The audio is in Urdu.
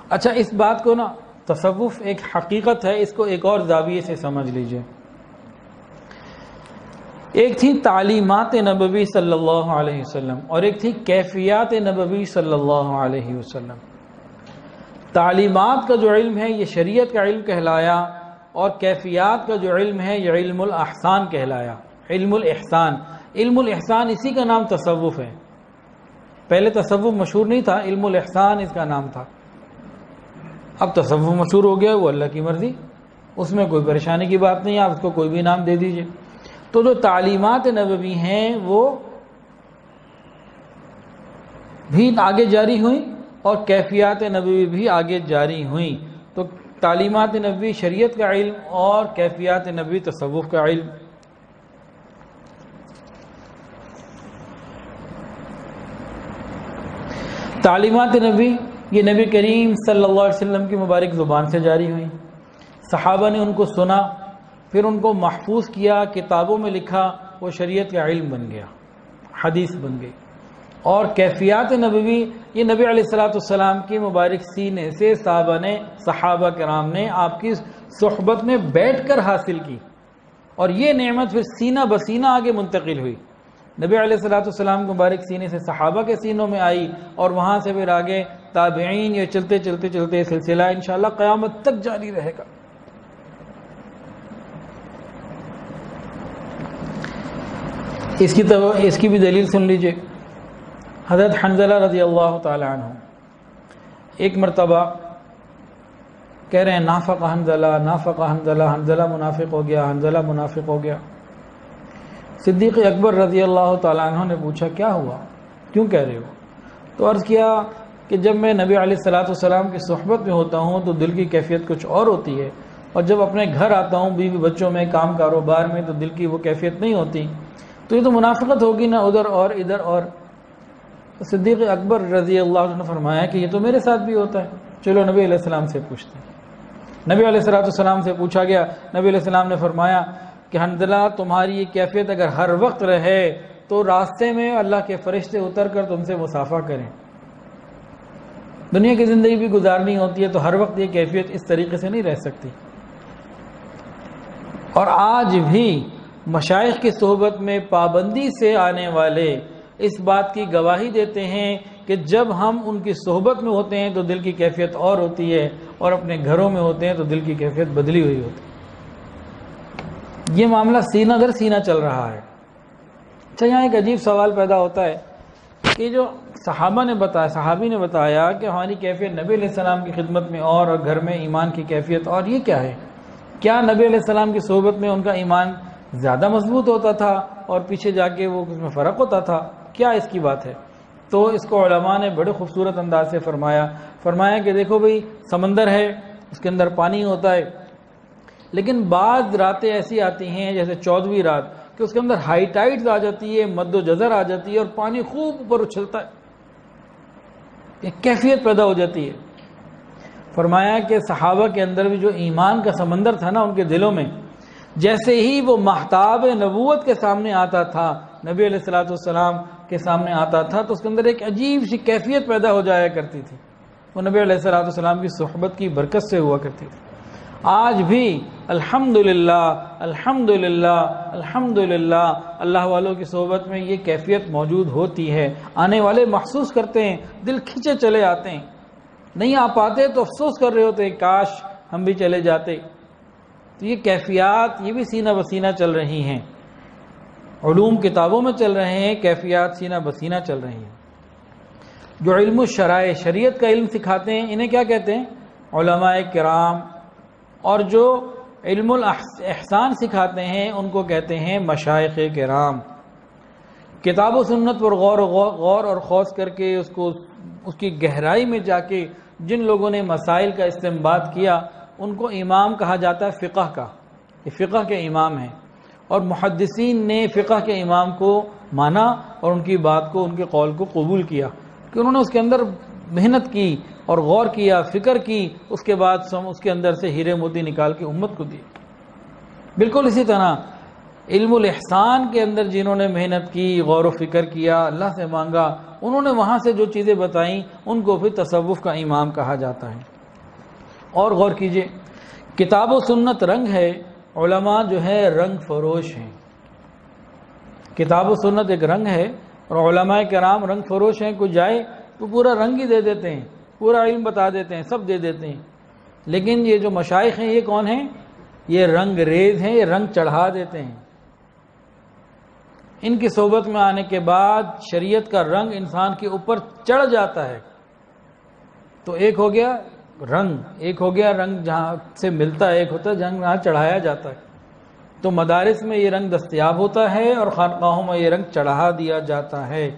اچھا، اس بات کو نا، تصوف ایک حقیقت ہے، اس کو ایک اور زاویے سے سمجھ لیجئے۔ ایک تھی تعلیمات نبوی صلی اللہ علیہ وسلم اور ایک تھی کیفیات نبوی صلی اللہ علیہ وسلم۔ تعلیمات کا جو علم ہے یہ شریعت کا علم کہلایا، اور کیفیات کا جو علم ہے یہ علم الاحسان کہلایا۔ علم الاحسان، علم الاحسان اسی کا نام تصوف ہے۔ پہلے تصوف مشہور نہیں تھا، علم الاحسان اس کا نام تھا۔ اب تصوف مشہور ہو گیا، وہ اللہ کی مرضی، اس میں کوئی پریشانی کی بات نہیں، آپ اس کو کوئی بھی نام دے دیجئے۔ تو جو تعلیمات نبوی ہیں وہ بھی آگے جاری ہوئیں اور کیفیات نبوی بھی آگے جاری ہوئیں۔ تو تعلیمات نبوی شریعت کا علم اور کیفیات نبوی تصوف کا علم۔ تعلیمات نبی یہ نبی کریم صلی اللہ علیہ وسلم کی مبارک زبان سے جاری ہوئیں، صحابہ نے ان کو سنا، پھر ان کو محفوظ کیا، کتابوں میں لکھا، وہ شریعت کا علم بن گیا، حدیث بن گئی۔ اور کیفیات نبوی یہ نبی علیہ السلام کی مبارک سینے سے صحابہ کرام نے آپ کی صحبت میں بیٹھ کر حاصل کی، اور یہ نعمت پھر سینہ بسینہ آگے منتقل ہوئی۔ نبی علیہ السلام کے مبارک سینے سے صحابہ کے سینوں میں آئی، اور وہاں سے پھر آگے تابعین، یہ چلتے چلتے چلتے سلسلہ انشاءاللہ قیامت تک جاری رہے گا۔ اس کی بھی دلیل سن لیجئے۔ حضرت حنظلہ رضی اللہ تعالی عنہ ایک مرتبہ کہہ رہے ہیں نافق حنظلہ، نافق حنظلہ، حنظلہ منافق ہو گیا، حنظلہ منافق ہو گیا۔ صدیق اکبر رضی اللہ تعالیٰ عنہ نے پوچھا کیا ہوا، کیوں کہہ رہے ہو؟ تو عرض کیا کہ جب میں نبی علیہ السلام کی صحبت میں ہوتا ہوں تو دل کی کیفیت کچھ اور ہوتی ہے، اور جب اپنے گھر آتا ہوں بیوی بچوں میں، کام کاروبار میں، تو دل کی وہ کیفیت نہیں ہوتی، تو یہ تو منافقت ہوگی نا، ادھر اور ادھر اور۔ صدیق اکبر رضی اللہ عنہ نے فرمایا کہ یہ تو میرے ساتھ بھی ہوتا ہے، چلو نبی علیہ السلام سے پوچھتے ہیں۔ نبی علیہ السلام سے پوچھا گیا، نبی علیہ السلام نے فرمایا کہ حنظلہ تمہاری یہ کیفیت اگر ہر وقت رہے تو راستے میں اللہ کے فرشتے اتر کر تم سے مصافحہ کریں۔ دنیا کی زندگی بھی گزارنی ہوتی ہے تو ہر وقت یہ کیفیت اس طریقے سے نہیں رہ سکتی۔ اور آج بھی مشائخ کی صحبت میں پابندی سے آنے والے اس بات کی گواہی دیتے ہیں کہ جب ہم ان کی صحبت میں ہوتے ہیں تو دل کی کیفیت اور ہوتی ہے، اور اپنے گھروں میں ہوتے ہیں تو دل کی کیفیت بدلی ہوئی ہوتی ہے۔ یہ معاملہ سینہ در سینہ چل رہا ہے۔ اچھا، یہاں ایک عجیب سوال پیدا ہوتا ہے کہ جو صحابی نے بتایا کہ ہماری کیفیت نبی علیہ السلام کی خدمت میں اور گھر میں ایمان کی کیفیت، اور یہ کیا ہے؟ کیا نبی علیہ السلام کی صحبت میں ان کا ایمان زیادہ مضبوط ہوتا تھا اور پیچھے جا کے وہ اس میں فرق ہوتا تھا؟ کیا اس کی بات ہے؟ تو اس کو علماء نے بڑے خوبصورت انداز سے فرمایا کہ دیکھو بھئی، سمندر ہے، اس کے اندر پانی ہوتا ہے، لیکن بعض راتیں ایسی آتی ہیں جیسے 14ویں رات کہ اس کے اندر ہائی ٹائیڈز آ جاتی ہے، مد و جزر آ جاتی ہے، اور پانی خوب اوپر اچھلتا ہے، ایک کیفیت پیدا ہو جاتی ہے۔ فرمایا کہ صحابہ کے اندر بھی جو ایمان کا سمندر تھا نا ان کے دلوں میں، جیسے ہی وہ مہتاب نبوت کے سامنے آتا تھا، نبی علیہ السلام کے سامنے آتا تھا، تو اس کے اندر ایک عجیب سی کیفیت پیدا ہو جایا کرتی تھی، وہ نبی علیہ السلام کی صحبت کی برکت سے ہوا کرتی تھی۔ آج بھی الحمدللہ الحمدللہ الحمدللہ اللہ والوں کی صحبت میں یہ کیفیت موجود ہوتی ہے۔ آنے والے محسوس کرتے ہیں، دل کھینچے چلے آتے ہیں، نہیں آ پاتے تو افسوس کر رہے ہوتے ہیں کاش ہم بھی چلے جاتے۔ تو یہ کیفیات یہ بھی سینہ بسینہ چل رہی ہیں، علوم کتابوں میں چل رہے ہیں، کیفیات سینہ بسینہ چل رہی ہیں۔ جو علم الشرائع شریعت کا علم سکھاتے ہیں انہیں کیا کہتے ہیں؟ علماء کرام۔ اور جو علم الاحسان سکھاتے ہیں ان کو کہتے ہیں مشائخ کرام۔ کتاب و سنت پر غور اور خوض کر کے اس کی گہرائی میں جا کے جن لوگوں نے مسائل کا استنباط کیا ان کو امام کہا جاتا ہے فقہ کا، یہ فقہ کے امام ہیں۔ اور محدثین نے فقہ کے امام کو مانا اور ان کی بات کو، ان کے قول کو قبول کیا کہ انہوں نے اس کے اندر محنت کی اور غور کیا، فکر کی، اس کے بعد اس کے اندر سے ہیرے موتی نکال کے امت کو دی۔ بالکل اسی طرح علم الاحسان کے اندر جنہوں نے محنت کی، غور و فکر کیا، اللہ سے مانگا، انہوں نے وہاں سے جو چیزیں بتائیں ان کو پھر تصوف کا امام کہا جاتا ہے۔ اور غور کیجئے، کتاب و سنت رنگ ہے، علماء جو ہے رنگ فروش ہیں۔ کتاب و سنت ایک رنگ ہے اور علماء کرام رنگ فروش ہیں، کوئی جائے تو پورا رنگ ہی دے دیتے ہیں، پورا علم بتا دیتے ہیں، سب دے دیتے ہیں۔ لیکن یہ جو مشائخ ہیں یہ کون ہیں؟ یہ رنگ ریز ہیں، یہ رنگ چڑھا دیتے ہیں۔ ان کی صحبت میں آنے کے بعد شریعت کا رنگ انسان کے اوپر چڑھ جاتا ہے۔ تو ایک ہو گیا رنگ جہاں سے ملتا ہے، ایک ہوتا ہے جہاں چڑھایا جاتا ہے۔ تو مدارس میں یہ رنگ دستیاب ہوتا ہے اور خانقاہوں میں یہ رنگ چڑھا دیا جاتا ہے۔